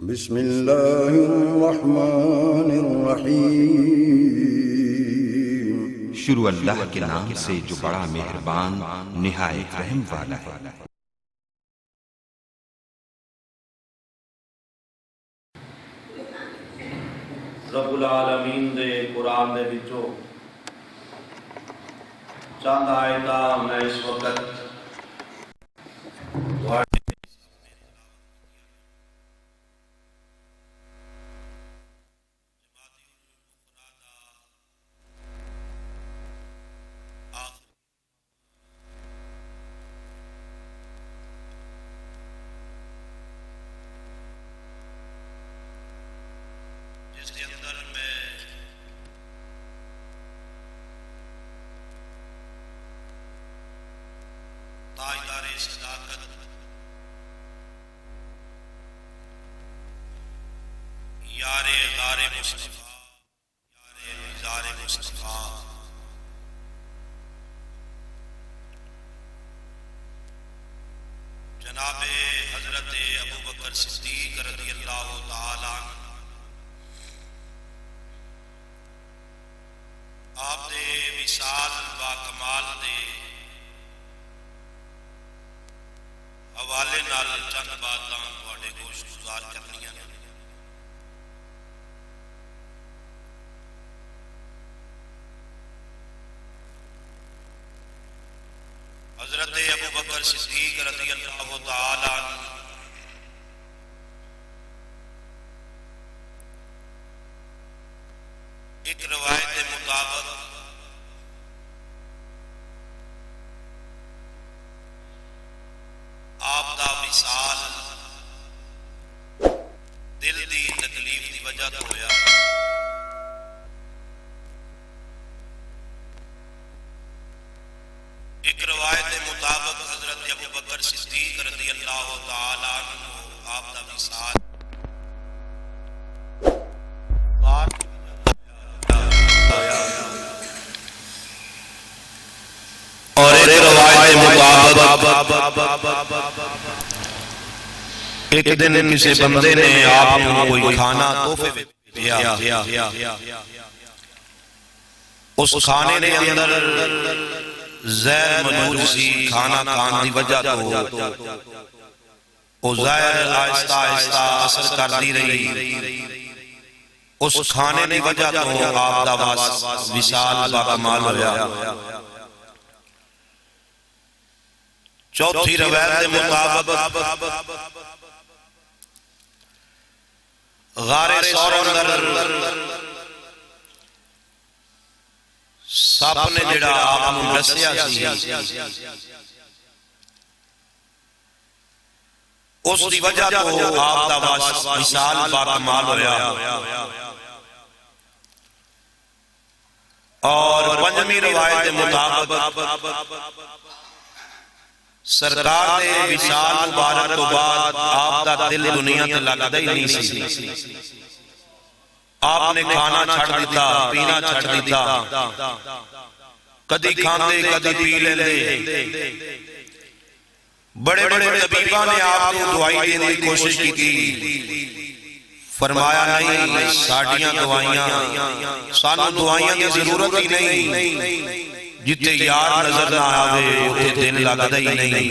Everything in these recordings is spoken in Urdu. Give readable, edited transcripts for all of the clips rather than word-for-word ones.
بسم اللہ الرحمن الرحیم۔ شروع اللہ کے نام سے جو بڑا مہربان نہایت رحم والا ہے۔ رب العالمین دے قرآن دے وچوں چند آیتاں میں اس وقت جس کے اندر میں تاجدار صداقت یار غار مصطفیٰ یار مزار مصطفیٰ جناب حضرت ابوبکر صدیق رضی اللہ تعالیٰ عنہ آپ دے وصال با کمال دے حوالے نال چند باتاں تواڈے گوش گزار کرنیاں نے۔ حضرت ابوبکر صدیق رضی اللہ تعالی عنہ ایک روایت کے مطابق آپ دا وصال دل دی تکلیف دی وجہ تو ہویا۔ ایک روایت کے مطابق حضرت ابوبکر صدیق رضی اللہ تعالی عنہ آپ دا وصال اور ایک روایت مطابق ایک دن کسی بندے نے آپ کو کوئی کھانا تحفے میں دیا، اس کھانے کے اندر زہر موجود سی، کھانا کھان دی وجہ تو وہ زہر آہستہ آہستہ اثر کرتی رہی، اس کھانے کی وجہ تو آپ دا وصال با کمال ہویا۔ چوتھی روایت کے مطابق غار ثور اندر سپ نے جڑا آپ کو ڈسیا سی، اس دی وجہ تو آپ دا وصال با کمال ہویا۔ اور پنجویں روایت کے مطابق سرکار دے وصال مبارک تو بعد آپ دا دل دنیا تے لگدا ہی نہیں سی۔ آپ نے کھانا چھڑ دیتا، پینا چھڑ دیتا، کدی کھاندے کدی پی لیندے۔ بڑے بڑے طبیباں نے آپ کو دوائی دینے کی کوشش کی، فرمایا نہیں ساڈیاں دوائیاں، سانو دوائیاں کی ضرورت ہی نہیں، جتے یار نظر نہ آوے اتے دل لگدا ہی نہیں۔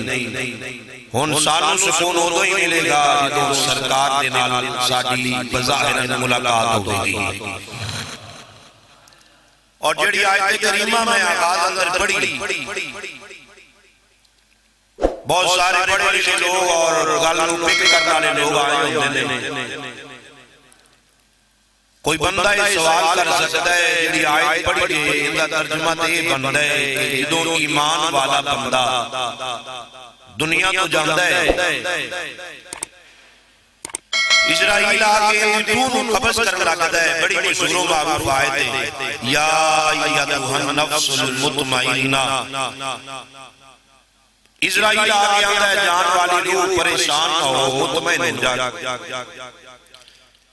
ہن سانو سکون ادو ہی ملے گا جدوں سرکار دے نال ساڈی بظاہر ملاقات ہوے گی۔ اور جڑی آیت کریمہ میں آغاز اندر پڑھی، بہت سارے بڑے لکھے لوگ اور گل نوں پک کرنے والے لوگ آئے ہوندے نے۔ کوئی بندہ یہ سوال کر سکتا ہے جڑی آیت پڑھی گئی ان کا ترجمہ تے بندا ہے کہ جدوں ایمان والا بندہ دنیا تو جاندا ہے، اسرائیل آگے روح نوں قبض کرنے لگتا ہے۔ بڑی مشہور و معروف آیت ہے، یا ایھا النفس المطمئنہ۔ اسرائیل آگے آندا ہے جان والی روح پریشان نہ ہو، مطمئن ہو جا۔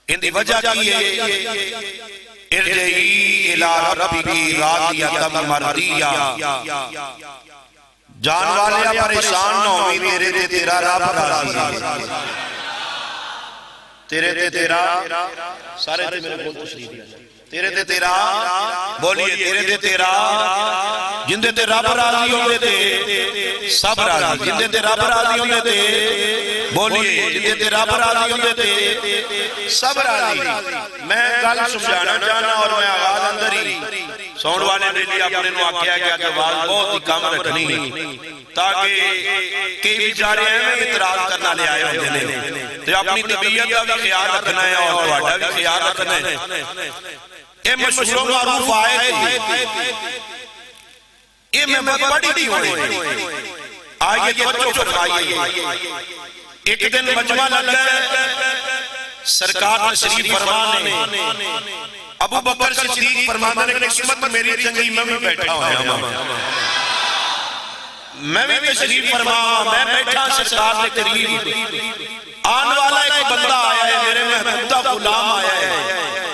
ان دی وجہ کی ہے ارجعی الی ربک راضیۃ مرضیہ، جان والے پریشان نہ ہوئی، تیرے تے تیرا رب راضی ہے۔ تیرے تے تیرا سارے تے میرے بول تشریف تیرے تے تیرا بولیے تیرے تے تیرا جندے تے رب راضی ہوندے تے سب راضی جندے تے رب راضی ہوندے تے بولیے جندے تے رب راضی ہوندے تے سب راضی میں گل سمجھانا چاہنا اور میں آواز اندر ہی سون والے نے بھی اپنے نو آکھیا کہ آواز بہت ہی کم رکھنی تاکہ کئی بیچارے ہیں اعتراض کرنا لے آئے ہوندے نے تے اپنی طبیعت دا بھی خیال رکھنا ہے اور تہاڈا بھی خیال رکھنا ہے اے مشہور و معروف آئے اے میں بڑی دی ہوئے آئیے توجہ فرمائیے ایک دن مجمع لگا سرکار تشریف فرمانے ابو بکر صدیق فرمانے نے قسمت میری چنگی میں بھی بیٹھا ہوا میں بھی تشریف فرما میں بیٹھا سرکار کے قریب آن والا ایک بندہ آیا ہے میرے محبوب دا غلام آیا ہے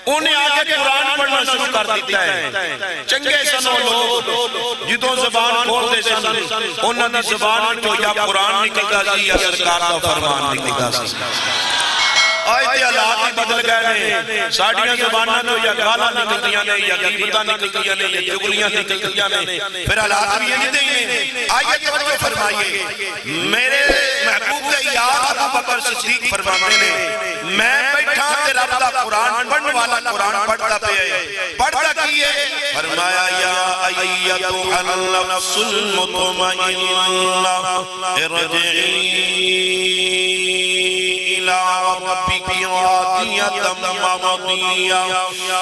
انہیں آگے قرآن پڑھنا شروع کر دیتا ہے چنگے سنو لوگ جدوں زبان کھولتے سن انہوں نے زبان جو یا قرآن نکلتا سی یا سرکار کا فرمان نکلتا سی آئیتے حالات ہی بدل گئے ہیں ساڑھیاں زبانہ تو یا گالا نکلتیاں نے یا غیبتہ نکلتیاں نے یا جگلیاں نکلتیاں نے پھر حالات بھی یہ نہیں ہیں آئیے توجہ فرمائیے میرے محبوب کے یاد ابو بکر صدیق فرماتے نے میں بیٹھا تیرا رب قرآن پڑھنے والا قرآن پڑھتا پہ ہے پڑھتا کیے فرمایا یا ایتھا النفس المطمئنہ ارجعی إلى ربك راضية مرضية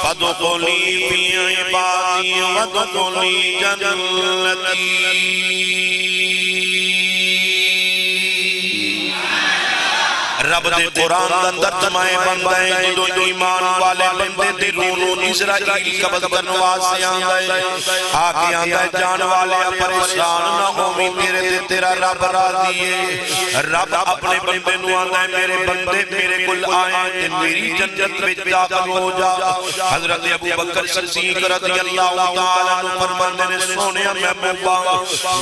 فادخلي في عبادي وادخلي جنتي رب دے قرآن اندر جمائے بندے جدو ایمان والے بندے دے رونو اسرائیل قبض کرنوا سے آندے آگے آندے جان والے پریشان نہ ہومی تیرے دے تیرا رب راضی ہے رب اپنے بندے نو آندے میرے بندے میرے کل آئے تے میری جنت میں داخل ہو جا حضرت ابو بکر صدیق رضی اللہ تعالیٰ عنہ فرماندے نے سونے محبوبا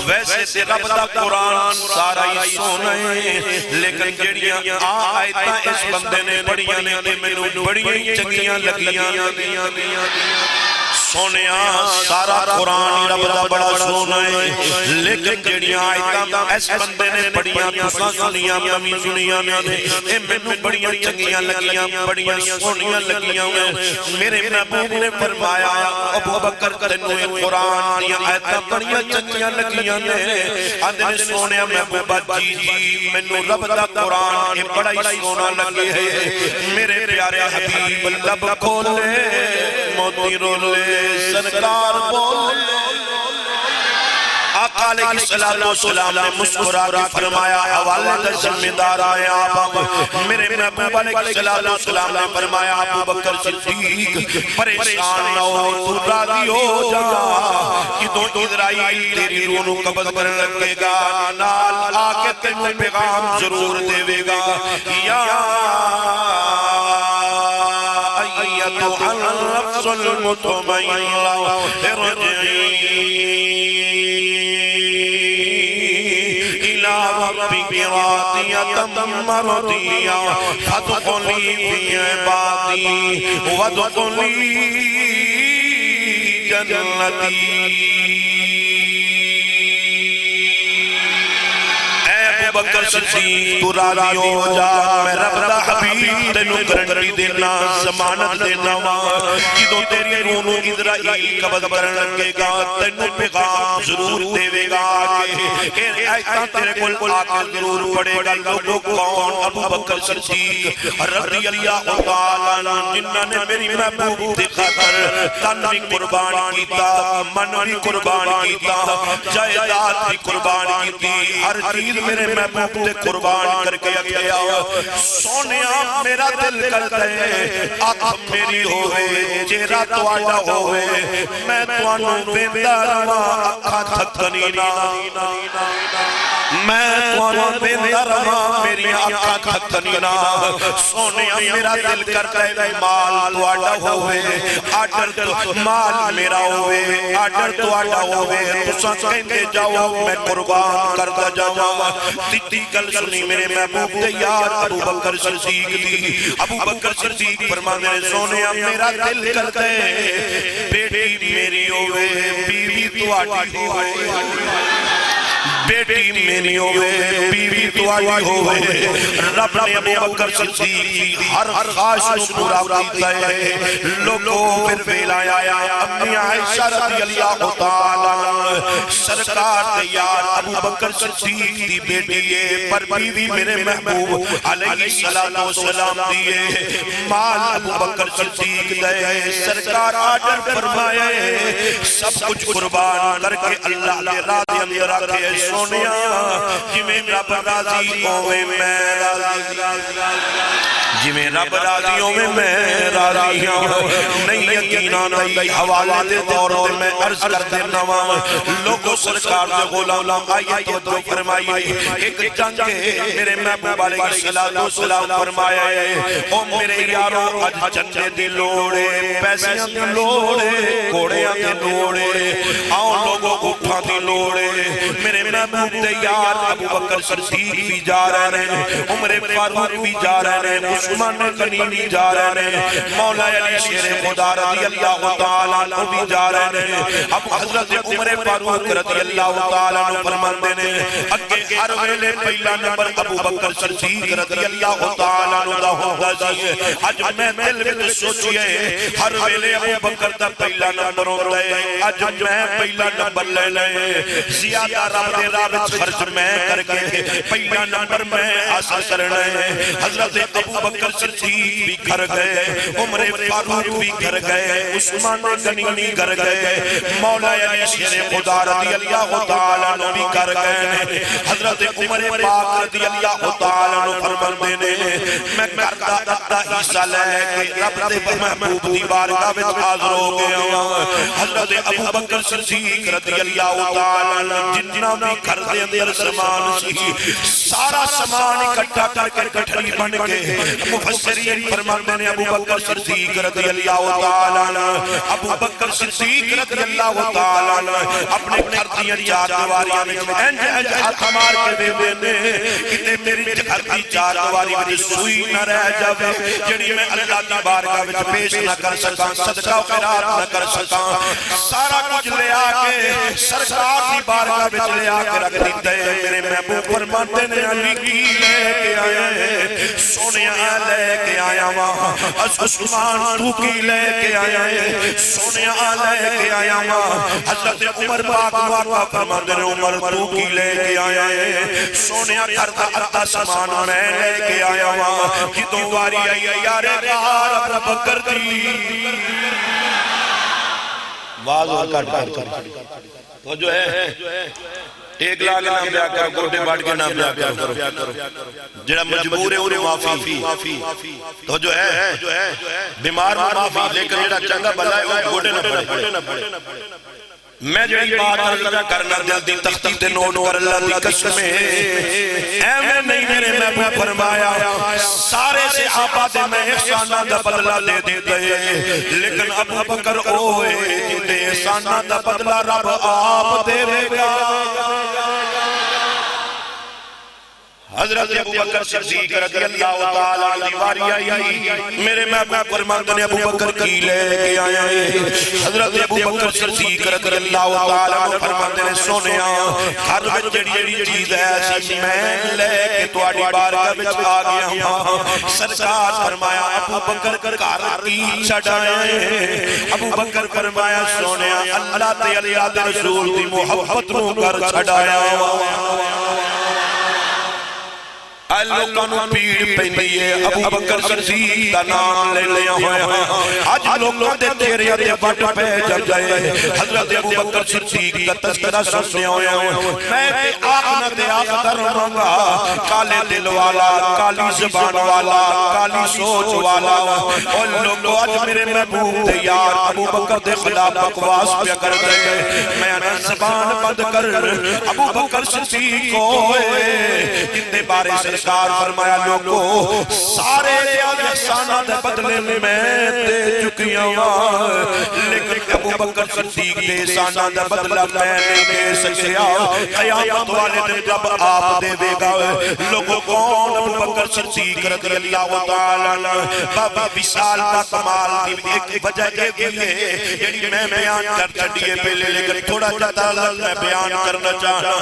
ویسے تے رب دا قرآن سارا ہی سونا ہے لیکن جڑیاں آئیتاں اس بندے نے بڑیاں نے میں بڑیاں چنگیاں لگیاں سونیاں سارا قرآن رب دا بڑا سونا ہے لیکن جڑیاں آئیتاں اس بندے نے بڑیاں تساں سنیاں نمی سنیاں نے اے میں بڑیاں چنگیاں لگیاں بڑیاں سونیاں لگیاں میرے محبوب نے فرمایا ابو بکر تینوں قرآن دیا آئیتاں بڑیاں چنگیاں لگیاں نے آدھے سونیاں محبوبہ جی میں رب دا قرآن یہ بڑا ہی سونا لگے ہے میرے پیارے حبیب لب کھولے موتی رولے سرکار بولے آقا علیہ السلام نے مسکرا کے فرمایا حوالے کا ذمہ دار آئے آپ میرے محبوب علیہ السلام نے فرمایا ابو بکر صدیق پریشان نہ ہو تو راضی ہو جا کہ تو اسرائیل تیری روح قبض کرنے لگے گا نال آکے تینوں پیغام ضرور دے گا یا ایتھا النفس المطمئنہ ارجعی إلى ربك راضية مرضية فادخلي في عبادي وادخلي جنتي بکر صدیق تو راضی ہو جا میں رب دا حبیب تینوں گارنٹی دینا ضمانت دینا جدوں تیری روح نو اسرائیل قبض کرن لگے گا تینوں پیغام ضرور دے گا کہ آیتاں تیرے کول آ کے ضرور پڑے گا لوگوں کون ابو بکر صدیق رضی اللہ تعالی عنہ جنہاں نے میری محبوب دی خاطر تن بھی قربان کیتا من بھی قربان کیتا جائیداد بھی قربان کیتی ہر چیز میرے محبوب تے قربان کر کے اکھیا سونیا میرا دل کرتا ہے آنکھ میری ہوئے چہرہ تواڈا ہوئے میں توانوں ویندا رہاں اکھاں تھکنی نہ میں توانوں ویندا رہاں میری اکھاں تھکنی نہ سونیا میرا دل کرتا ہے مال تواڈا ہوے آرڈر مال میرا ہوے آرڈر تواڈا ہوے تساں کہندے جاؤ میں قربان کردا جاواں تیتی گل سنی میرے محبوب تے یار ابو بکر صدیق دی ابو بکر صدیق فرماندے نے سونیا میرا دل کردا ہے بیٹی میری ہوے بیوی تواڈی ہوے بیٹی میری ہوئے بیوی تواڈی ہوئے رب نے ابو بکر صدیق کی ہر خواہش کو پورا کیتا ہے لوگوں پھر ویلا آیا امی عائشہ رضی اللہ تعالی سرکار تیار ابو بکر صدیق دی بیٹی ہے پر بیوی میرے محبوب علیہ السلام دیئے مال ابو بکر صدیق دے سرکار آرڈر فرمائے سب کچھ قربان کر کے اللہ نے راضی اندر رکھے سونیا جمیں رب راضی ہوئے میں جمیں رب راضی ہوئے میں راضی ہوں نہیں یقینا نہیں حوالے دے دور دے میں عرض کر دینا وہاں لوگوں سرکار دے غلام آئیے تو دو فرمائی ایک جنگ میرے محبوب علیہ السلام فرمایا ہے او میرے یاروں اج جنگے دی لوڑے پیسیاں دی لوڑے گھوڑیاں دی لوڑے آؤ لوگوں اٹھا دی لوڑے میرے محبوب دے یار ابو بکر صدیق بھی جا رہے ہیں عمر فاروق بھی جا رہے ہیں عثمان غنی بھی جا رہے ہیں مولا علی شیر خدا رضی اللہ تعالیٰ عنہ بھی جا رہے ہیں اب حضرت عمر فاروق رضی اللہ تعالیٰ عنہ فرماندے نے اگے ہر ویلے پہلا نمبر ابو بکر صدیق رضی اللہ تعالیٰ عنہ دا ہوگا جی اج میں دل میں سوچئے ہر ویلے ابو بکر دا پہلا نمبر ہوتا ہے اج میں پہلا نمبر لے لے زیادہ رب دے رابط خرچ میں کر کے پہلا نمبر میں حاصل کرنا ہے حضرت ابو بکر صدیق بھی گھر گئے عمر فاروق بھی گھر گئے عثمان غنی گھر گئے مولا علی شیر خدا رضی اللہ تعالیٰ عنہ بھی گھر گئے حضرت عمر پاک رضی اللہ تعالیٰ عنہ فرماندے نے میں کرتا ادا حصہ لے کے رب دے محبوب دی بارگاہ وچ حاضر ہو گیا حضرت ابو بکر صدیق رضی اللہ تعالیٰ عنہ جتنا بھی گھر دے اندر سامان سی سارا سامان اکٹھا کر کے گٹھڑی بن کے مفسرین فرماتے ہیں ابو بکر صدیق رضی اللہ تعالیٰ عنہ ابو بکر صدیق رضی اللہ تعالیٰ عنہ اپنے گھر دیاں چار دیواریاں میں انج ہاتھ مار کے دے دے کتے میری گھر دی چار دیواری میں سوئی نہ رہ جاوے جڑی میں اللہ دی بارگاہ وچ پیش نہ کر سکاں صدقہ و خیرات نہ کر سکاں سارا کچھ لے آ کے سرکار دی بارگاہ وچ لے آ کے رکھ دیتا ہے میرے محبوب فرماتے ہیں علی کی لے کے آئے سونیا لے کے آیا وہاں عثمان تو کی لے کے آیا ہے سونیا لے کے آیا وہاں حضرت عمر پاک واقعہ فرماتے ہیں عمر تو کی لے کے آیا ہے سونیا گھر دا ادا سامان میں لے کے آیا وہاں جدوں واری آئی یارے غار ابو بکر دی واضح کر تو جو ہے ایک لاکھ نام بیا کرو گوٹے باٹ کے نام بیا کرو جڑا مجبور ہے انہیں معافی تو جو ہے بیمار معافی لیکن جڑا چنگا بھلا ہے وہ گوٹے نہ پڑے میں جڑی بات اللہ کرنا دل دی تختی تے نوٹ کر اللہ دی قسم اے میں نہیں میرے محبوب فرمایا سارے صحابہ دے میں احسانہ دا بدلہ دے دیتے لیکن ابو بکر ہوئے جتے احسانہ دا بدلہ رب آپ دے گا حضرت ابو بکر صدیق رضی اللہ تعالیٰ عنہ دیواری آئی میرے محبوب فرماندے نے ابو بکر کی لے کے آیا ہے حضرت ابو بکر صدیق رضی اللہ تعالیٰ عنہ فرماندے نے سونیا ہر وچ جڑی چیز ہے ایسی میں لے کے تواڈی بارگاہ وچ آ گیا ہوں سرکار فرمایا ابو بکر گھر کی چھڈائے ابو بکر فرمایا سونیا اللہ تے اللہ دے رسول دی محبت نو گھر چھڈایا لوگوں پیڑ پہنی ہے ابو بکر صدیق دا نام لے لیا ہویا آج لوگوں دے چہرے تے وٹ پہ جل گئے حضرت ابو بکر صدیق کا تذکرہ سننے ہویا میں تے آنکھ نہ تے آنکھ دروں گا کالے دل والا کالی زبان والا کالی سوچ والا اور لوگوں آج میرے محبوب تے یار ابو بکر دے خلاف بکواس پہ کر گئے میں نے زبان بند کر ابو بکر صدیق ہوئے جتنے بارے سرکار فرمایا لوگوں سارے احسانات دے بدلے میں دے چکیاں لیکن ابو بکر صدیق دے احسانات دے بدلہ میں نہیں دے سکیا قیامت والے دن جب آپ دے دے گا لوگوں کون ابو بکر صدیق رضی اللہ تعالیٰ بابا وصال کا کمال دی ایک وجہ یہ بھی ہے یعنی میں بیان کر چڑیے پہلے لیکن تھوڑا جاتا میں بیان کرنا چاہنا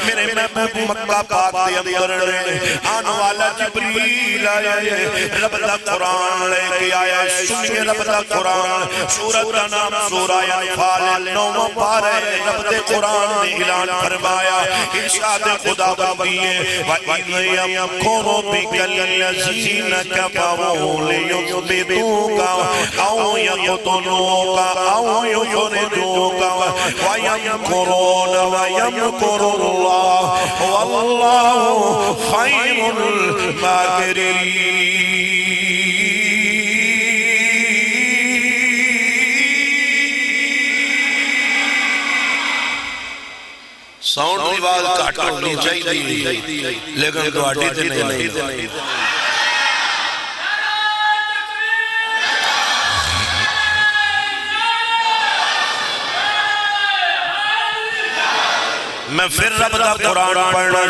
میرے محبوب مکہ پاک دے اندر آن والا جبریل آئے رب دا قرآن لے کے آیا سنیے رب دا قرآن سورت کا نام سورہ انفال 9 پارہ رب دے قرآن نے اعلان فرمایا ارشاد خدا بندیے وَإِذْ يَمْكُرُ بِكَ الَّذِينَ كَفَرُوا لِيُثْبِتُوكَ أَوْ يَقْتُلُوكَ أَوْ يُخْرِجُوكَ وَيَمْكُرُونَ وَيَمْكُرُ اللَّهُ وَاللَّهُ خَيْرُ الْمَاكِرِينَ ساؤنڈ کی بات کاٹ کرنی چاہیے لیکن گواٹی تے نہیں میں پھر رب دا قرآن پڑھنا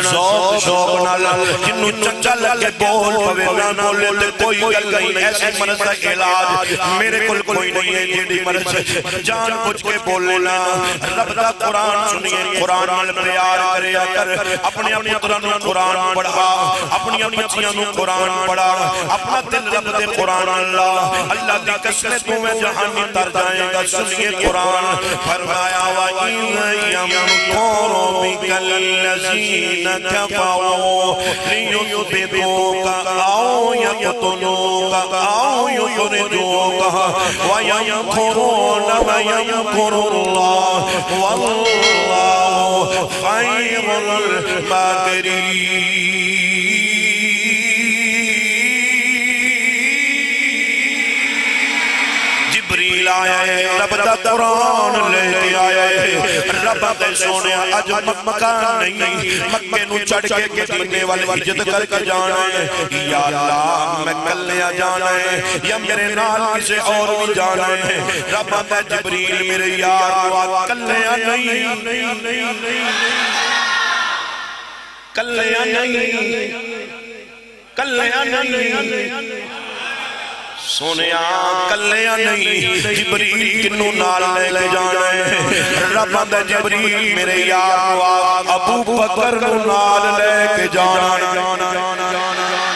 شوق نال جنہوں چنگا لگے بول پوے نہ بولے تے کوئی گل نہیں ایسی مرض دا علاج میرے کل کوئی نہیں ہے جیڑی مرض جان بوجھ کے بولنا رب دا قرآن سنیے قرآن نال پیار کریا کر اپنے پتراں نوں قرآن پڑھا اپنی بچیاں نوں قرآن پڑھا اپنا دل رب دے قرآن اللہ دی قسم تو میں جہنم تر جائے گا سنیے قرآن فرمایا وَإِذْ يَمْكُرُ بِكَ الَّذِينَ كَفَرُوا لِيُثْبِتُوكَ أَوْ يَقْتُلُوكَ أَوْ يُخْرِجُوكَ وَيَمْكُرُونَ وَيَمْكُرُ اللَّهُ وَاللَّهُ خَيْرُ الْمَاكِرِينَ جبریل آیا ہے رب دا قرآن لے کے آیا ہے رب دے سونے آج مکان نہیں مکے نو چڑھ کے مدینے والے عزت کر کے جانا ہے یا اللہ میں کل لیا جانا ہے یا میرے نال کسے اور بھی جانا ہے رب دے جبریل میرے یار کل لیا نہیں کل لیا نہیں کل لیا نہیں سونیا کلیا نہیں جبریل کنو نال لے کے جانا ہے رب دا جبریل میرے یار ابو بکر نو نال لے کے جانا ہے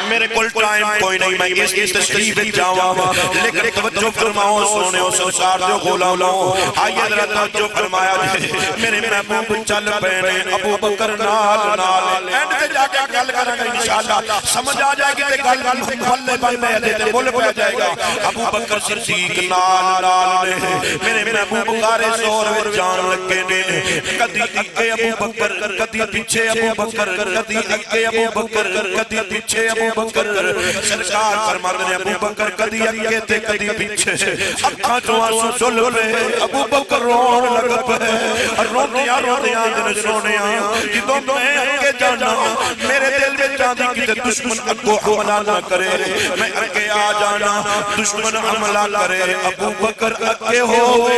میرے کل ٹائم کوئی نہیں میں اس تشریف میں جاؤں لیکن توجہ فرماؤ سونے ہو سرکار جو غلام لاؤں آئیے حضرت توجہ فرمایا میرے محبوب چل پہنے ابو بکر نال اینڈ سے جا کے گل کریں گے انشاءاللہ سمجھ آ جائے گی کہ گل محلے بن میں دیتے بولے بولا جائے گا ابو بکر صدیق نال میرے محبوب کارے زور میں جان لگے نے کدی اگے ابو بکر کدی پیچھے ابو بکر کدی اگے ابو بکر کدی پیچھے ابو بکر سرکار فرماتے ہیں ابو بکر کدی اگے تے کدی پیچھے اکھاں چوں آنسو چل پے ابو بکر رون لگ پے روندیاں دل سونیاں جدوں میں اگے جانا میرے دل میں چاندی کہ دشمن اگوں حملہ نہ کرے میں اگے آ جانا دشمن حملہ کرے ابو بکر اگے ہوئے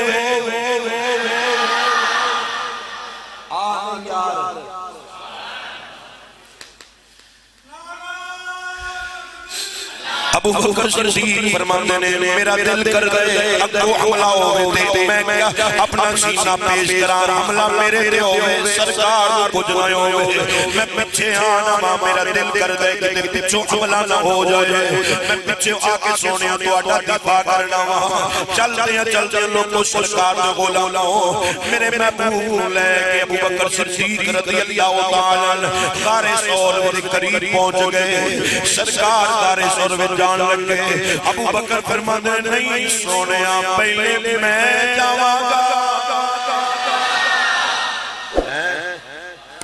ابو بکر صدیق فرماتے نے میرا دل کر گئے اب وہ حملہ ہوئے تھے میں کیا اپنا سینہ پیش کرا حملہ میرے دے ہوئے سرکار کو جنائے ہوئے میں پچھے آنا ماں میرا دل کر گئے کہ پچھو حملہ نہ ہو جائے میں پچھے آکے سونے تو اڈا دفاع کرنا وہاں چلتے ہیں لوگ کو سرکار جو بولا لاؤ میرے محبوب لے کہ ابو بکر صدیق رضی اللہ تعالیٰ غار سور کے قریب پہنچ گئے سرکار غار سور میں جان لگے ابو بکر فرماندے نہیں سونیا پہلے میں جاواں گا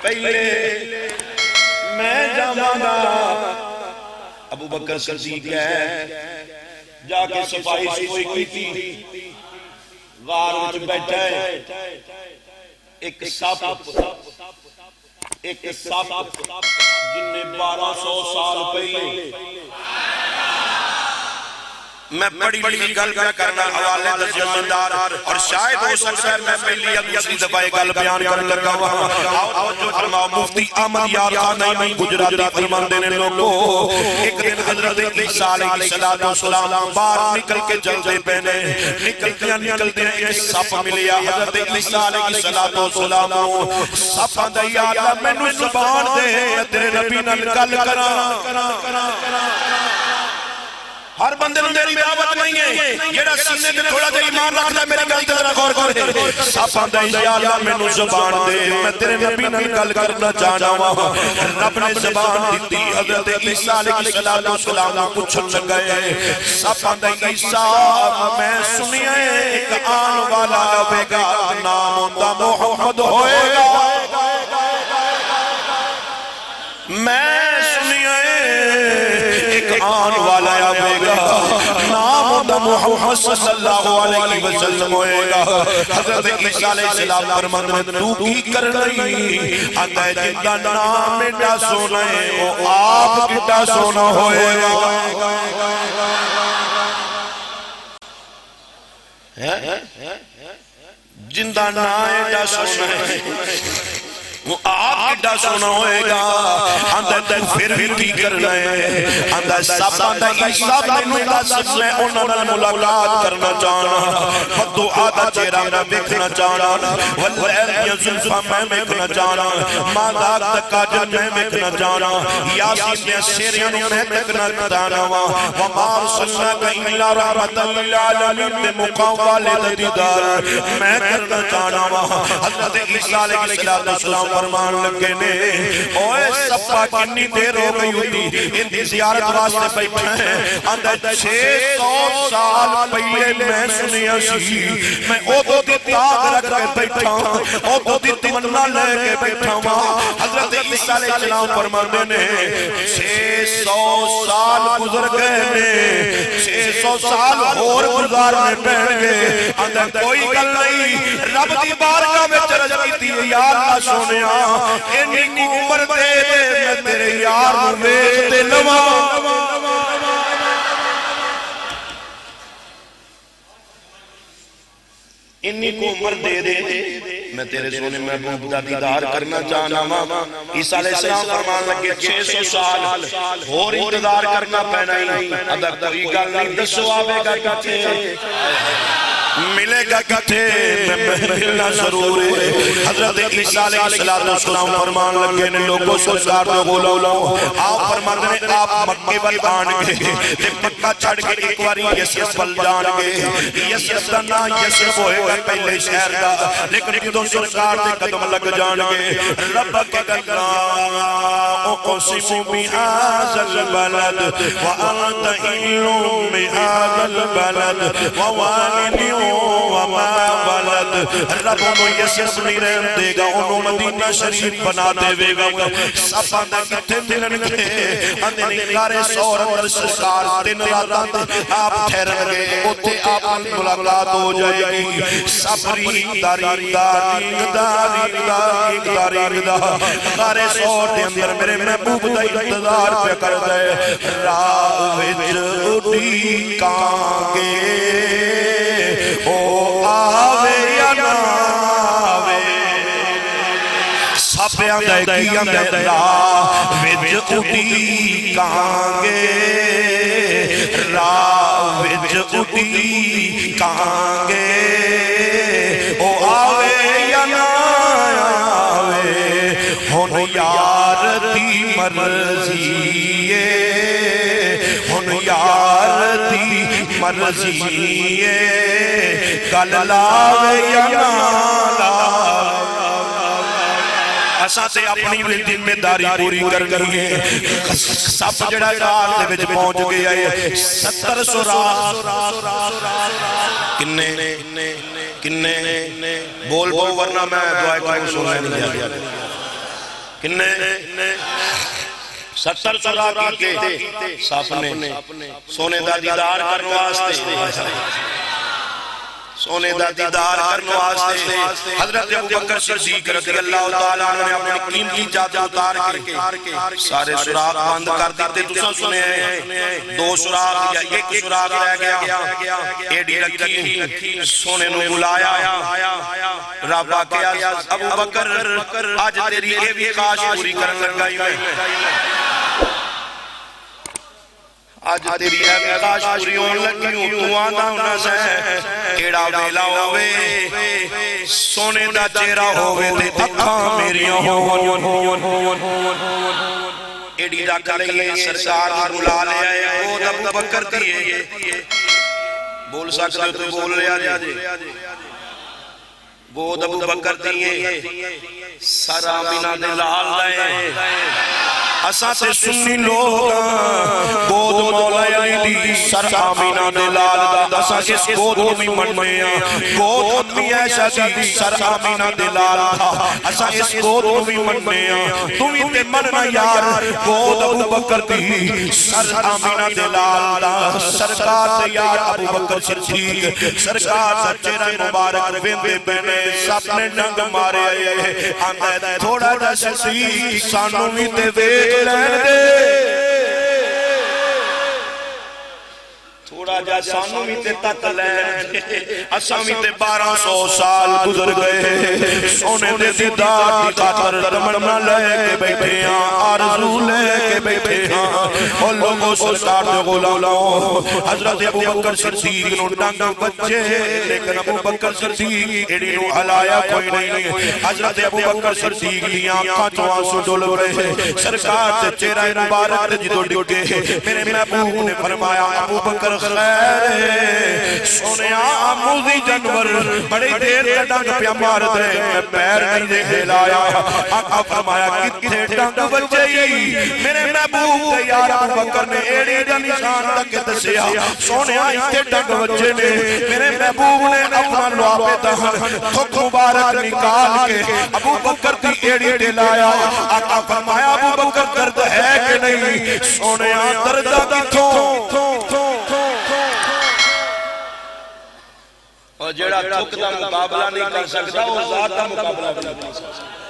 پہلے میں جاواں گا ابو بکر صدیق ہے جا کے صفائی سوئی کی غار وچ بیٹھا ہے ایک سپ جن نے 1200 سال پہلے میں بڑی گل کرنا حوالے دا زمیندار اور شاید ہو سکتا ہے میں پہلی یا دوسری دفعہ گل بیان کرنے لگا ہوا اور جو فرماؤ مفتی احمد یار خان نئی گجراتی فرماندے نے لوگوں ایک دن حضرت عیسیٰ علیہ السلام باہر نکل کے چلتے پہنے نکلتے ایک سپ ملیا حضرت عیسیٰ علیہ السلام سپ آندہ یا اللہ میں نو زبان دے تیرے نبی نال گل کرا ہر بندے نے میری دعوت نہیں ہے جیڑا سینے تے تھوڑا جہا ایمان رکھدا ہے میری گل تے ذرا غور کرے سپ آندا ہے یا اللہ مینوں زبان دے میں تیرے نبی نال گل کرنا چاہنا وا رب نے زبان دتی حضرت عیسیٰ علیہ السلام نوں پوچھن لگا سپ آندا ہے عیسیٰ میں سنیا ایک آن والا آوے گا نام اوندا محمد ہوئے گا میں سنیا ایک آن والا آوے گا نام اوندا محمد صلی اللہ علیہ وسلم ہوئے گا حضرت عیسیٰ علیہ السلام فرماندے تو کی کر رہی آندا ہے جندا نام ایڈا سونا ہے وہ آپ کیڈا سونا ہوئے گا جندا نام ایڈا سونا ہے وہ آپ کیڈا سونا ہوئے گا آندہ پھر بھی کرنا ہے آندہ سب آندہ عیسیٰ میں دس میں انہوں نے ملاقات کرنا چاہنا خدو آدھا چہرہ میں بکھنا چاہنا واللیل یا زلفہ میں بکھنا چاہنا ماداق تکاجر میں بکھنا چاہنا یاسین میں سیریان میں بکھنا چاہنا وَمَا رسلناك إِلَّا رَحْمَةً لِلْعَالَمِينَ میں مقام والد دیدار میں کرنا چاہنا حضرت عیسیٰ علیہ السلام فرمان لگے نے اوہ سپا کنی دیر ہو گئی ہوتی ان دی زیارت واسطے بیٹھا ہے اندر 600 سال پہلے میں سنیا سی میں او دو دی تاغ رکھ کے بیٹھا او دو دی تمنا لے کے بیٹھا ہوں حضرت عیسیٰ علیہ السلام فرمان نے 600 سال گزر گئے نے 600 سال اور گزارنے پہن گئے اندر کوئی گل نہیں رب دی بارگاہ میں چرج کی تھی یا اللہ سونے انہی کو عمر دے دے میں تیرے یار ویخ دے لوا انہی کو عمر دے دے میں تیرے سونے محبوب دا دیدار کرنا چاہنا عیسیٰ علیہ السلام فرمان لگے 600 سال اور انتظار کرنا پہنا ہی اندر کوئی گل نہیں دسو آوے گا کتے ملے گا کتے میں ملنا ضرور ہے حضرت عیسیٰ علیہ السلام فرمان لگے نے لوگوں سرکار دے غلو آپ فرمان نے آپ مکے بل آن گئے تے مکہ چھڑ کے ایک واری یسرب بل جان گئے یسرب دا نا یسرب ہوئے گا پہلے شہر دا لیکن کدوں سرکار دے قدم لگ جان گئے رب کے گلنا اقسم بهذا البلد وانت حل بهذا البلد ووالد وما ولد رب انہوں یسرب نہیں رہن دے گا انہوں مدینہ شریف بنا دے گا سب آندہ کتے ملن گے اندھے نکارے سور اندر سرکار دن راتاں آپ ٹھہرن گے اوتے آپ ملاقات ہو جائے گی سبری داری نکارے سور دے اندر میرے محبوب دا انتظار پہ کر دے راہ وچ اڈی کانگے او آوے یا ناوے سپے آندھے کی آندھے راہ وچ اڈی کانگے راہ وچ اڈی کانگے او آوے یا ناوے ہن یار دی مرضی ہن یار دی مرضی گل لاوے یا نہ لاوے اساں تے اپنی ذمہ داری پوری کرنی ہے سب جڑا غار دے وچ پہنچ گیا ہے 70 سوراخ کنے بول بول ورنہ میں دعائے کو سننے نہیں جا کنے 70 سوراخ کے سپ نے سونے دا دیدار کرنے واسطے سونے دا دیدار کرنے واسطے حضرت ابوبکر صدیق رضی اللہ تعالیٰ عنہ نے اپنی قیمتی جادو اتار کے سارے سوراخ بند کر دیتے تساں سنے ہیں 2 سوراخ یا 1 سوراخ رہ گیا ایڈی رکھی سونے نو بلایا رب آکھیا ابوبکر آج تیری یہ بھی خواہش پوری کرن لگائی میں آج تیری خواہش پوری ہون لگی ہوں تو آنا ہونا سے کیڑا ویلا ہوئے سونے دا چہرہ ہوئے تے اکھاں میریاں ہون ایڈی رکھ لئیے سرکار بلا لے آئے وہ ابوبکر دیئے بول سکتے ہو تو بول لے آجے وہ ابوبکر دیئے سر آمینہ دے لال دائیں اساں تے سنی لوگاں گود مولا دی سر آمینہ دے لال دا اساں اس گود کو بھی مننے ہیں گود بھی ایسا دی سر آمینہ دے لال دا اساں اس گود کو بھی مننے ہیں تمہیں تے مننا یار گود ابوبکر دی سر آمینہ دے لال دا سرکار تے یار ابوبکر صدیق سرکار سچے رہ مبارک ویندے بہنے سب نے ڈنگ مارے آئے آندھے تھوڑا جا شسی سانوں بھی تے ویک لین دے تھوڑا جا سانوں بھی تے تک لین دے اساں بھی تے 1200 سال گزر گئے سونے دے دیدار دی خاطر تمنا لے کے بیٹھے ہیں آرزو لے کے بیٹھے ہیں اور لوگوں سرکار دے غلام حضرت ابوبکر صدیق نو ڈنگ بچے لیکن ابوبکر صدیق ایڈی نو ہلایا کوئی نہیں حضرت ابوبکر صدیق دی آنکھاں چوں آنسو ڈول رہے سرکار تے چہرہ مبارک تے جدو ڈگے میرے محبوب نے فرمایا ابوبکر خیر سونے آموزی جنور بڑی دیر کا ڈنگ پیا مار دے میں پیر نہیں دے ہلایا آقا فرمایا کتنے ڈنگ بچئی میرے محبوب تے یار ابوبکر نے ایڑی دا نشان تک دسیا سونے آئی تے ڈنگ بچے نے میرے محبوب نے اپنا لعاب دہن تھک مبارک نکال کے ابوبکر دی ایڑی دے لایا آقا فرمایا ابوبکر درد ہے کہ نہیں سونے آ دردہ کتھوں اور جڑا تھک دا مقابلہ نہیں کر سکتا وہ ذات دا مقابلہ نہیں کر سکتا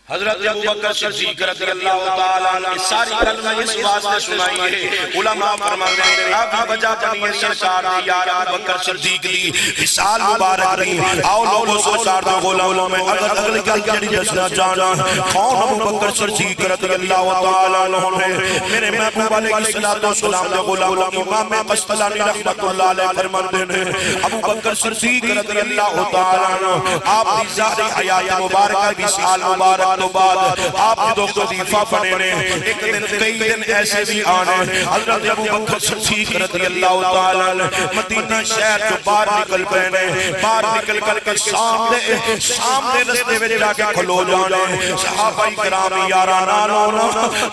حضرت ابوبکر صدیق رضی اللہ تعالیٰ عنہ کی ساری کلمہ اس واسطے سنائی ہے علماء فرماتے ہیں ابھی وجہ بنی سرکار دی یار ابوبکر صدیق دی مثال مبارک رہی آؤ لوگوں سرکار دا غلام میں اگر اگلی گل جڑی جسنا جانا کون ابوبکر صدیق رضی اللہ تعالیٰ عنہ ہے میرے محبوب علیہ السلام دے غلام امام قسطلانی رحمت اللہ علیہ فرماتے ہیں ابوبکر صدیق رضی اللہ تعالیٰ عنہ آپ دی ظاہری حیات مبارکہ مثال مبارک تو بعد آپ کی دو خلیفہ بنے نے ایک دن کئی دن ایسے بھی آنے حضرت ابوبکر صدیق رضی اللہ تعالیٰ مدینہ شہر جو باہر نکل پہنے باہر نکل کر کے شام دے رستے میں جا کے کھلو جانے صحابہ کرام یارانا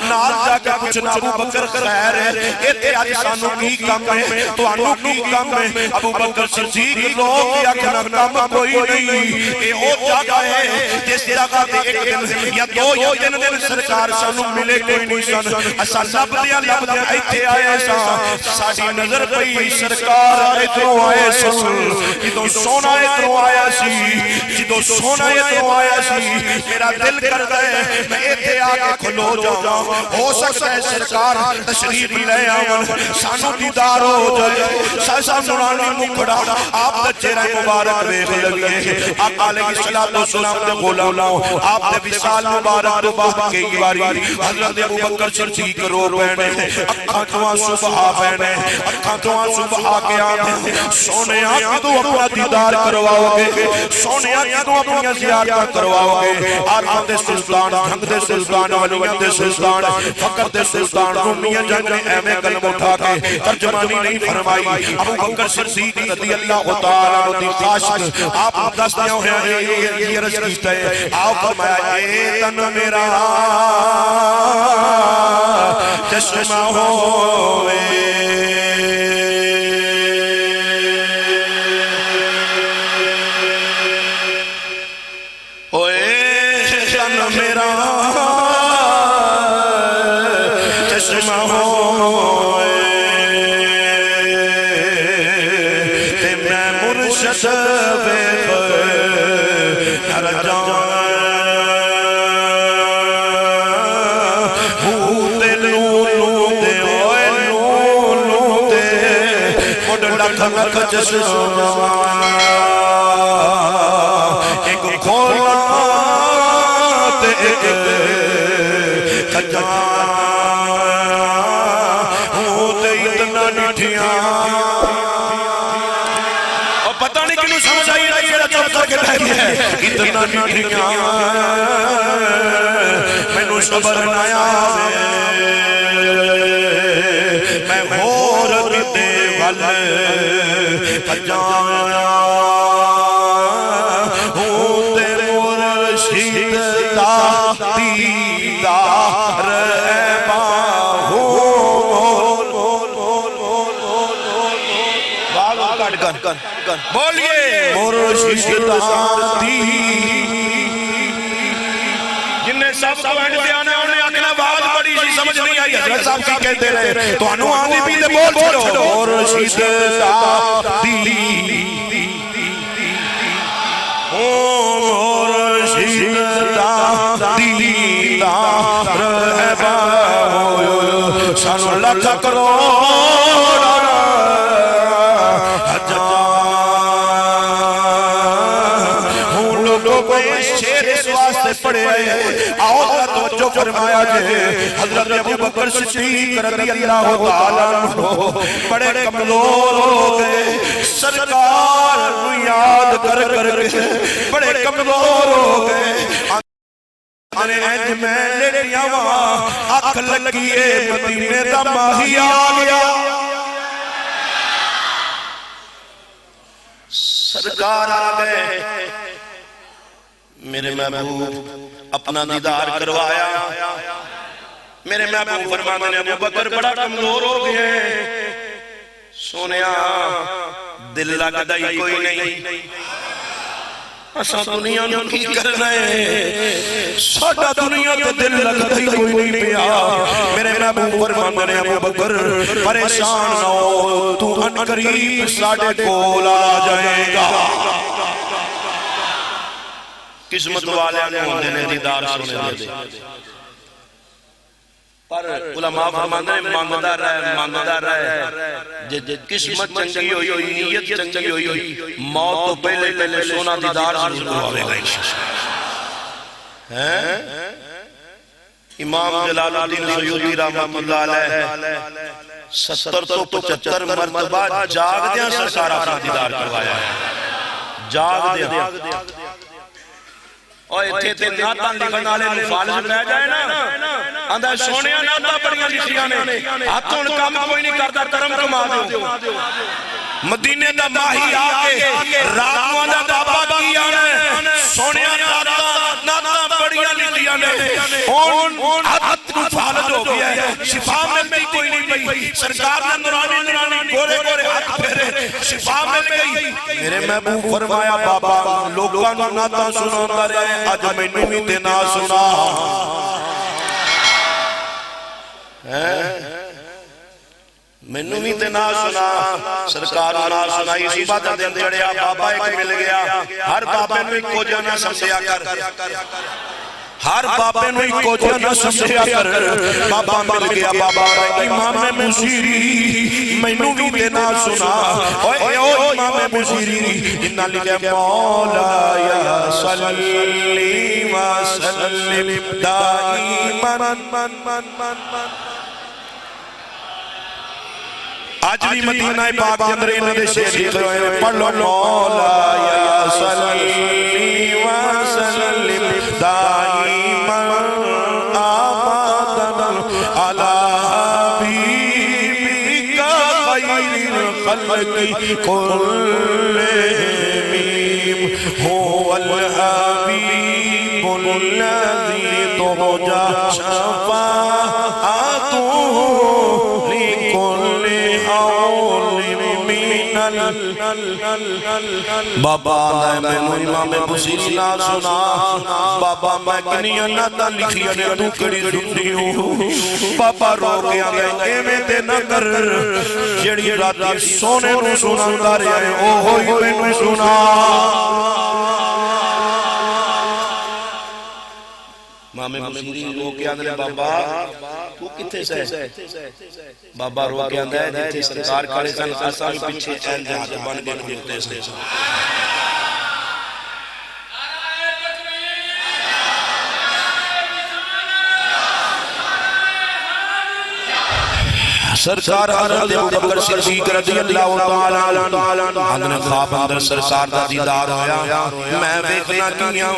نال جا کے کچھ نہ ابوبکر خیر ہے ایتے آج سانو کی کم ہے تو آنو کی کم ہے ابوبکر صدیق لوگ یا کنا کم کوئی نہیں اے او جاگا ہے جس جگہ دے ایک دن یا دو دن سرکار سانو ملے کوئی نہیں سن اسا لب دیا ایتھے آئے سا ساڈی نظر پئی سرکار ادھروں آئے سن جدوں سونا ادھروں آیا سی جدوں سونا ادھروں آیا سی میرا دل کردا ہے میں ایتھے آ کے کھلو جاواں ہو سکتا ہے سرکار تشریف لے آون سانو دیدار ہو جائے ساسا نورانی مکھڑا آپ دا چہرہ مبارک ویکھ لگے آقا علیہ الصلوۃ والسلام دے غلام آپ دے وصال مبارک تو بعد کئی باری حضرت ابو بکر صدیق رو پینے اکھاں تو آنسو بہا پینے اکھاں تو آنسو بہا کے آنے سونے آگے تو اپنا دیدار کرواؤ گے سونے آگے تو اپنی زیارتہ کرواؤ گے آرام دے سلطان جھنگ دے سلطان ولیان دے سلطان فقر دے سلطان رومیہ جنگ نے اہمِ قلم اٹھا کے ترجمانی نہیں فرمائی ابو بکر صدیق رضی اللہ تعالیٰ عنہ دی خاشق آپ دستیاں ہوئے یہ رس کیتا ہے آؤ فرمایا اے تن میرا چشمہ ہوئے ایک کھولا تے ایک کھجا ہوتے اتنا نٹھیاں اور پتہ نہیں کنوں سمجھ آئی رہی ہے چپ کر کے بیٹھی ہے اتنا نٹھیاں میں نو صبر نایا میں ہور کتے والے کجایا ہوں تیرے مرشد دا دیدار اے باہو بولیے مرشد دا جنہیں سب کو اینڈ دیا نے انہیں اکنا بات بڑی سی سمجھ نہیں آئی حضرت صاحب کی کہتے رہے تو انہوں آنی بھی دے بول چھوڑو مرشد دا مرشد دا دیدار اے باہو سانو لکھ کروڑ پڑے آؤ ذرا توجہ فرمایا جے حضرت ابو بکر صدیق رضی اللہ تعالیٰ عنہ بڑے کمزور ہو گئے سرکار کو یاد کر کے بڑے کمزور ہو گئے آنے اینج میں لیٹیا وہاں اکھ لگیے مدینے دا ماہی آ گیا سرکار آ گئے میرے محبوب اپنا دیدار کروایا میرے محبوب فرماتے ہیں ابو بکر بڑا کمزور ہو گئے سونیا دل لگتا ہی کوئی نہیں اسا دنیا میں کی کرنا ہے ساڈا دنیا تے دل لگتا ہی کوئی نہیں پیا میرے محبوب فرماتے ہیں ابو بکر پریشان نہ ہو تو ان قریب ساڈے کول آ جائے گا قسمت والے ہوندے نے دیدار سنے دے پر علماء فرماندے ہیں مانگدا رہے قسمت چنگی ہوئی نیت چنگی ہوئی موت تو پہلے سونا دیدار ضرور ہوے گا انشاءاللہ امام جلال الدین سیوطی رحمۃ اللہ علیہ 70 تو 75 مرتبہ جاگ دیاں سرکار اپنا دیدار کروایا ہے جاگ دیاں اور اتھے تے ناتاں لکھن والے مفالج رہ جائے نا اندر سونیاں ناتاں بڑیاں لکھیاں نے ہاتھوں کام کوئی نہیں کرتا کرم کما دیو مدینے دا ماہی آگے راکوان دا بابا کیا نے سونیاں ناتاں بڑیاں لکھیاں نے اون ہاتھ مفالج ہو گیا ہے شفا ملتی کوئی نہیں پئی سرکار نے نورانی گورے گورے ہاتھ پھیرے شفا مل گئی میرے محبوب فرمایا بابا لوگاں نو ناتاں سناتا رہے آج مینوں بھی تے نہ سنا مینوں بھی تے نہ سنا سرکار نہ سنائی اسی بات دن چڑھیا بابا ایک مل گیا ہر بابے نو ایک کو جانا سمجھیا کر ہر بابے نو ایکو جہا نہ سمجھیا کر بابا مل گیا بابا امام بصیری مینوں بھی دینا سنا اوے او امام بصیری انا لکھے مولا صلی وسلم دائما آج بھی مدینہ پاک کے اندر انہوں نے شیر لکھے ہوئے پڑھ لو مولا صلی وسلم دائما آبادا علی حبیبک خیر الخلق کلہم هو الحبیب الذی ترجی شفاعتہ بابا میں نو امام بصیری نہ سنا بابا میں کنیاں نہ تا لکھیا نے تو کڑی سنی ہوں بابا رو گیا گئے میں تے نہ کر جڑی راتی سونے نو سنا دا رہے او ہوئی میں نو سنا امام بصیری رو کے اندر بابا تو کتے سے بابا رو کے اندر جتھے سرکار کھڑے سن اساں پیچھے این جہاں بن بن ہوتے سے سرکار حضرت ابوبکر صدیق رضی اللہ تعالی عنہ اندر خواب اندر سرکار دا دیدار ہویا میں ویکھنا کیا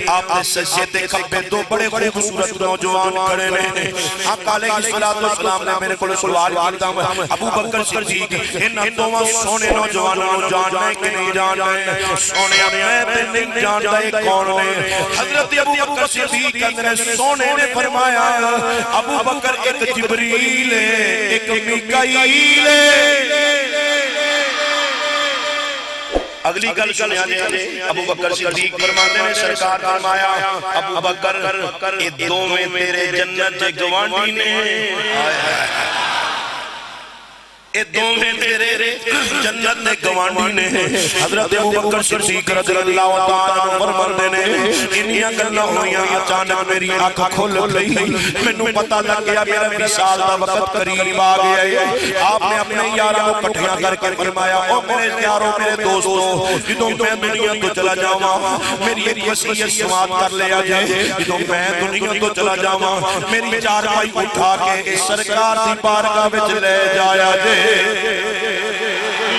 آپ نے سجدے تے کھبے دو بڑے خوبصورت نوجوان کھڑے نے آقا علیہ الصلوۃ والسلام نے میرے کو سوال کیتا ابوبکر صدیق انہاں دوواں سونے نوجواناں نوں جاننا ہے کہ نہیں جاننا ہے سونے میں تے نہیں جاندا اے کون نے حضرت ابوبکر صدیق اندر سونے نے فرمایا ابوبکر ایک جبریل ہے ایک میکائیل ہے اگلی گل سنیا جائے ابوبکر صدیق فرماتے ہیں سرکار فرمایا ابوبکر یہ دو میں تیرے جنت کے گوانڈی نے اے دو میں تیرے جنت نے گوانڈی نے حضرت ابوبکر صدیق رضی اللہ تعالیٰ عنہ فرماتے ہیں انہیاں گلاں ہویاں اچانک میری آنکھ کھل گئی مینوں پتہ لگ گیا میرا وصال دا وقت قریب آ گیا ہے آپ نے اپنے یاراں کو اکٹھا کر کے فرمایا او میرے یاروں میرے دوستوں جدوں میں دنیا تو چلا جاواں میری ایک وصیت سماعت کر لیا جائے جدوں میں دنیا تو چلا جاواں میری چارپائی اٹھا کے سرکار دی بارگاہ وچ لے جایا جائے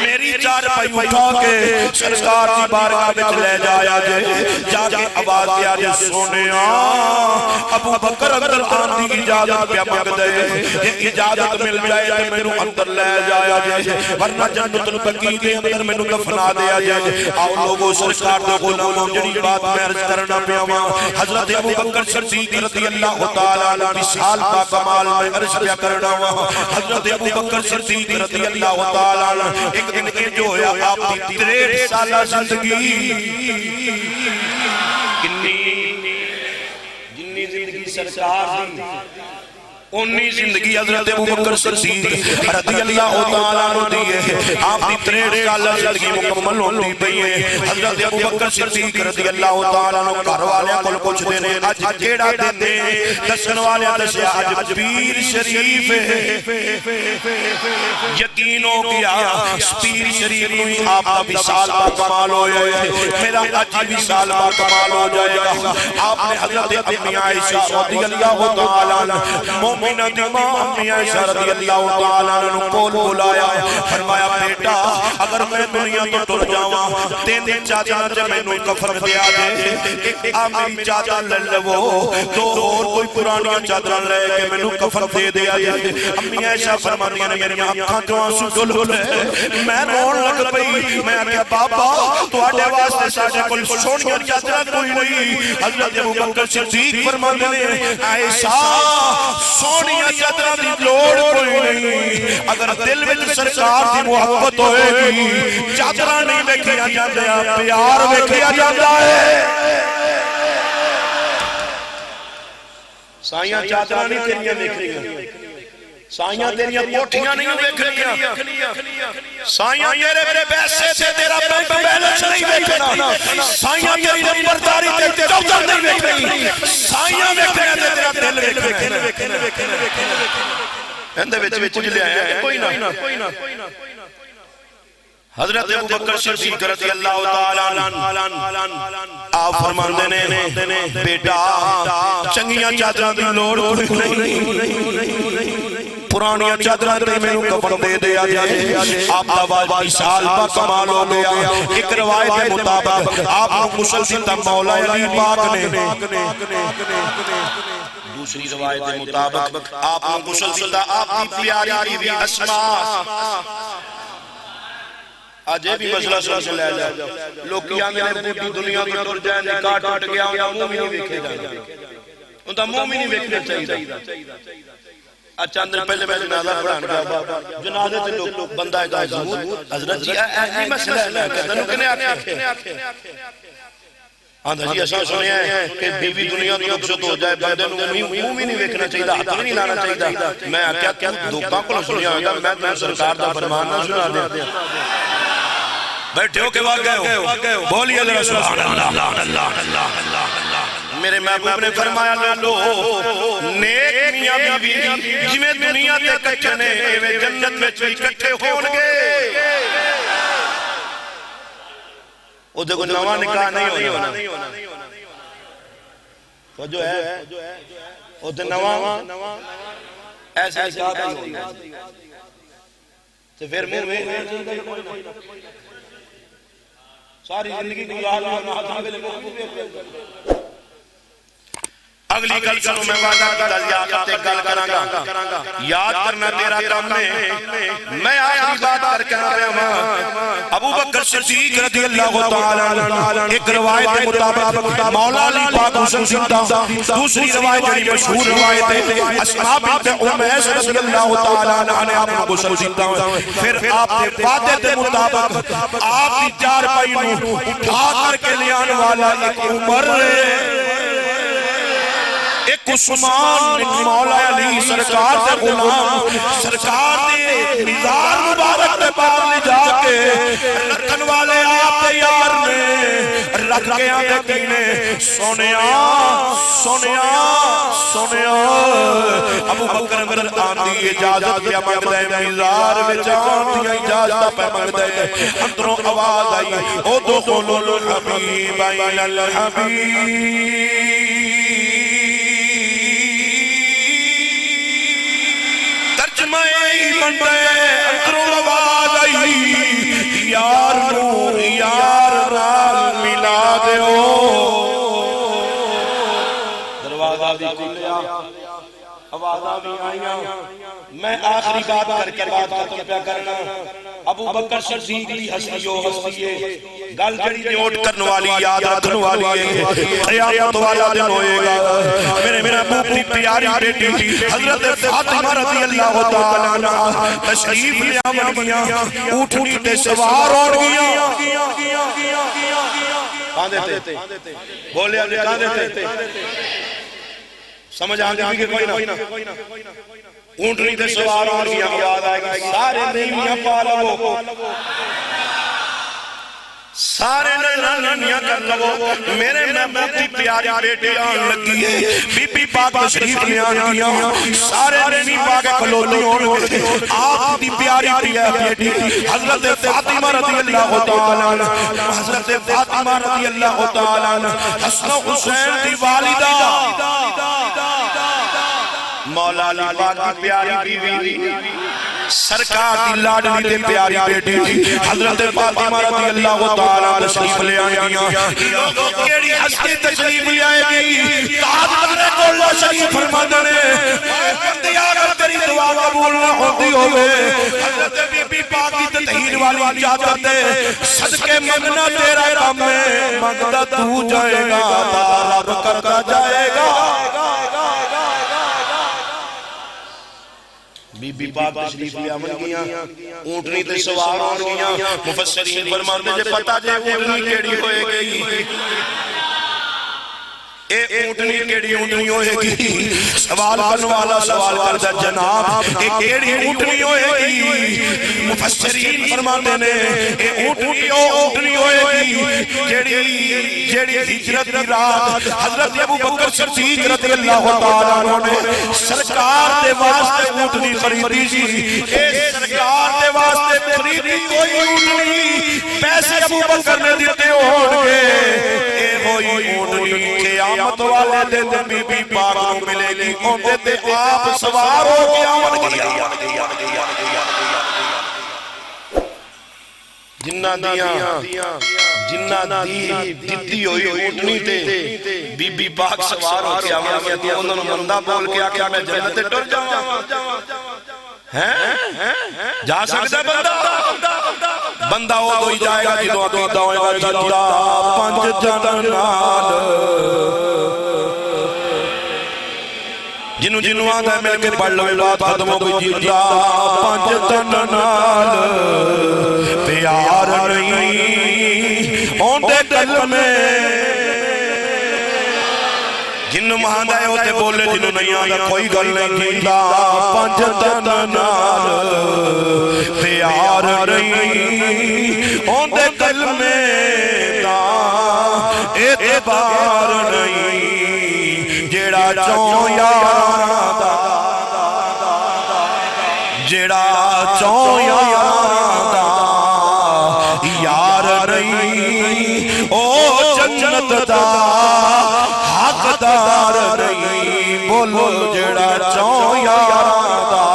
میری چارپائی اٹھا کے سرکار دی بارگاہ وچ لے جایا جائے جا کے آواز دیا جائے سونیا ابوبکر اندر آن دی اجازت پہ مانگ دے یہ اجازت مل جائے تو میرے اندر لے جایا جائے ورنہ جنت البقیع کے اندر میں دفنا دیا جائے آؤ لوگوں سرکار دے غلاموں جڑی بات میں عرض کرنا پیا وا حضرت ابوبکر صدیق رضی اللہ تعالی عنہ وصال کا کمال میں عرض کیا کرنا وا حضرت ابوبکر صدیق رضی اللہ تعالی عنہ ایک دن کے جو ہے آپ کی 63 سالہ زندگی جنی زندگی سرکار دی انہی زندگی حضرت ابوبکر صدیق رضی اللہ تعالیٰ عنہ دیئے آپ کی 63 سالہ زندگی مکمل ہوتی پئی ہے حضرت ابوبکر صدیق رضی اللہ تعالیٰ عنہ گھر والے کل کچھ دینے اج کیڑا دن دے دسن والے دسیا اج پیر شریف یقین ہو گیا پیر شریف نوی آپ کا وصال با کمال ہو جائے میرا اج وصال با کمال ہو جائے گا آپ نے حضرت امی عائشہ رضی اللہ تعالیٰ عنہ مومنہ دی ماں امی عائشہ رضی اللہ تعالیٰ عنہ کول بلایا فرمایا بیٹا اگر میں دنیا تو ٹر جاواں تین چادر جب میں نو کفن دیا دے ایک میری چادر لے لو تو اور کوئی پرانی چادر لے کے میں نو کفن دے دیا جائے امی عائشہ فرماتی ہیں میری آنکھاں جو آنسو ڈل گئے میں رون لگ پئی میں کہا بابا تواڈے واسطے ساڈے کول سونی چادر کوئی نہیں حضرت ابوبکر صدیق فرماتے ہیں عائشہ سونی چادر دی لوڑ کوئی نہیں اگر دل وچ سرکار دی محبت ہوئے گی چادر نہیں ویکھیا جاندا پیار ویکھیا جاندا ہے سائیاں چادر نہیں تیریاں ویکھ رہی سائیاں تیریاں کوٹھیاں نہیں ویکھنیاں سائیاں تیرے پیسے سے تیرا بینک بیلنس نہیں ویکھنا سائیاں تیری نمبرداری تے چوتر نہیں ویکھنی سائیاں ویکھنا تے تیرا دل ویکھنا اندے وچ کچھ لے آیا کوئی نہ حضرت ابوبکر صدیق رضی اللہ تعالیٰ آپ فرماندے نے بیٹا چنگیاں چادراں دی لوڑ نہیں پرانیاں چادراں تے مینوں کفن دے دیا جائے آپ دا واجب سال با کمال ہو گیا ایک روایت کے مطابق آپ کو غسل دیتا مولا علی پاک نے دوسری روایت کے مطابق آپ کو غسل دیتا آپ کی پیاری بیوی اسماء آج یہ بھی مسئلہ سن سے لے جائے لوگ کیا میں نے بودی دنیا کو ٹر جائے نکاح ٹوٹ گیا انہا مومن نہیں ویکھے جائے انہا مومن نہیں ویکھنے چاہیے اچھا اندر پہلے میں جنازہ پڑھان گیا جنازے سے لوگ بندہ ہے حضور حضرت جی یہ مسئلہ ہے کہتا ہے کنے آکھے آندھا جی ایسا سنے ہیں کہ بیوی دنیا کی رخصت ہو جائے بندے مومن نہیں ویکھنا چاہیے ہاتھ نہیں لانا چاہیے میں کیا دھوکاں کو سنیا ہوگا میں تمہیں سرکار دا فرمان نہ سنا دیا بیٹھے ہو کہ واقع ہو بولیے ذرا سبحان اللہ میرے محبوب نے فرمایا لو نیک میاں بیوی جویں دنیا تے کٹھے نے ایویں جنت وچ بھی کٹھے ہون گے او دیکھو نواں نکاح نہیں ہونا تو جو ہے او تے نواں ایسے نکاح نہیں ہونا تو پھر منہ میں ساری زندگی گزار اگلی گل سنو میں وعدہ کیتا لیاقت ایک گل کراں گا یاد کرنا تیرا کام ہے میں آخری بات کر کے آ رہا ہوں ابوبکر صدیق رضی اللہ تعالی عنہ ایک روایت کے مطابق مولا علی پاک حسن زندہ دوسری روایت جو مشہور روایت ہے اسماء بنت امیس رضی اللہ تعالی عنہ نے آپ کو حسن زندہ پھر آپ کے وعدے کے مطابق آپ کی چار پائی نو اٹھا کر کے لے آنے والا ایک عمر ایک عثمان مولا علی سرکار دے غلام سرکار دے مزار مبارک دے پاس لے جا کے رکھن والے آپ دے یار نے رکھ کے آتے کینے سونیا ابو بکر اندر آندی اجازت پہ مانگ دے مزار وچ آندی اجازت پہ مانگ دے اندروں آواز آئی او دخول الحبیب بین الحبیب اندروں آواز آئی یار نور یار رال ملا دیو دروازہ بھی کھلیا آوازاں بھی آئیاں میں آخری بات کر کے بات ختم پہ کرنا ابو بکر صدیق کی ہستی ہے گل جڑی نوٹ کرنے والی یاد رکھنے والی ہے قیامت والا دن ہوئے گا میرے ابو کی پیاری بیٹی حضرت فاطمہ رضی اللہ تعالی عنہ تشریف لے آمن گیا اونٹنی تے سوار ہو گیا کہاں دیتے بولے آگے کہاں دیتے سمجھ آگے بھی کہ کوئی نہ اونٹنی تے سوار ہو گیا یاد آئے گا سارے نیمیاں پالو سارے نانیاں کر لگو میرے محبوب کی پیاری بیٹی آن لگی ہے بی بی پاک تشریف لے آن گیا سارے نیمی پاک کھلوتی ہون گے آپ کی پیاری بیٹی حضرت فاطمہ رضی اللہ تعالیٰ حضرت فاطمہ رضی اللہ تعالیٰ حسن و حسین کی والدہ مولا علی پاک کی پیاری بیوی سرکار کی لاڈلی دے پیاری بیٹی حضرت فاطمہ رضی اللہ تعالیٰ تشریف لے آئیاں لوگوں کیڑی ہستی تشریف لے آئے گی تاجدار کولا شریف فرماندنے بندی آگر تیری دعا قبول نہ ہوتی ہوئے حضرت بی بی پاک کی تطہیر والی چادر دے صدقے منگنا تیرا کام ہے منگتا تو جائے گا رب کرتا جائے گا بی بی پاک تشریف لے آمن گیا اونٹنی تے سوار ہون گیا مفسرین فرماندے جے پتہ جے اونٹنی کیڑی ہوئے گئی اے اونٹنی کیڑی اونٹنی ہوئے گی؟ سوال کرنے والا سوال کرتا جناب اے کیڑی اونٹنی ہوئے گی؟ مفسرین فرماتے نے اے اونٹنی ہوئے گی جیڑی ہجرت کی رات حضرت ابو بکر صدیق رضی اللہ تعالیٰ عنہ نے سرکار دے واسطے اونٹنی خریدی سی. اے سرکار دے واسطے خریدی ہوئی اونٹنی پیسے ابو بکر نے دیتے ہون گے. اے ہوئی اونٹنی قیامت والے دن بی بی پاک نو ملے گی. اوندے تے آپ سوار ہو کے آون گیا. جنہ دی دتی ہوئی اونٹنی تے بی بی پاک سوار ہو کے آون گیا. انہوں نے بندہ بول کے آکھیا میں جنت تے ٹر جاواں. جا سکتا بندہ وہ تو ہی جائے گا جدو عقیدہ ہوئے گا جدا پنج جن نال. جنو آدھا ہے مل کے پڑھ لوے بات ختم ہو گئی. جدا پنج جن نال پیار نہیں اوندے دل میں. جنو مہاندہ ہے ہوتے بولے جنو نہیں آدھا کوئی گل نہیں. جدا پنج جن نال پیار نہیں اوندے دل میں اعتبار نہیں. جیڑا چون یاراں دا جیڑا چون یاراں دا یار نہیں او جنت دا حقدار نہیں. بولو جیڑا چون یاراں دا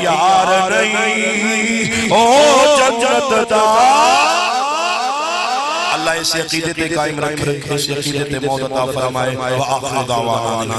یار نہیں او جنت دا. اللہ اس عقیدے تے قائم رکھے، اس عقیدے تے موت عطا فرمائے. وآخر دعوانا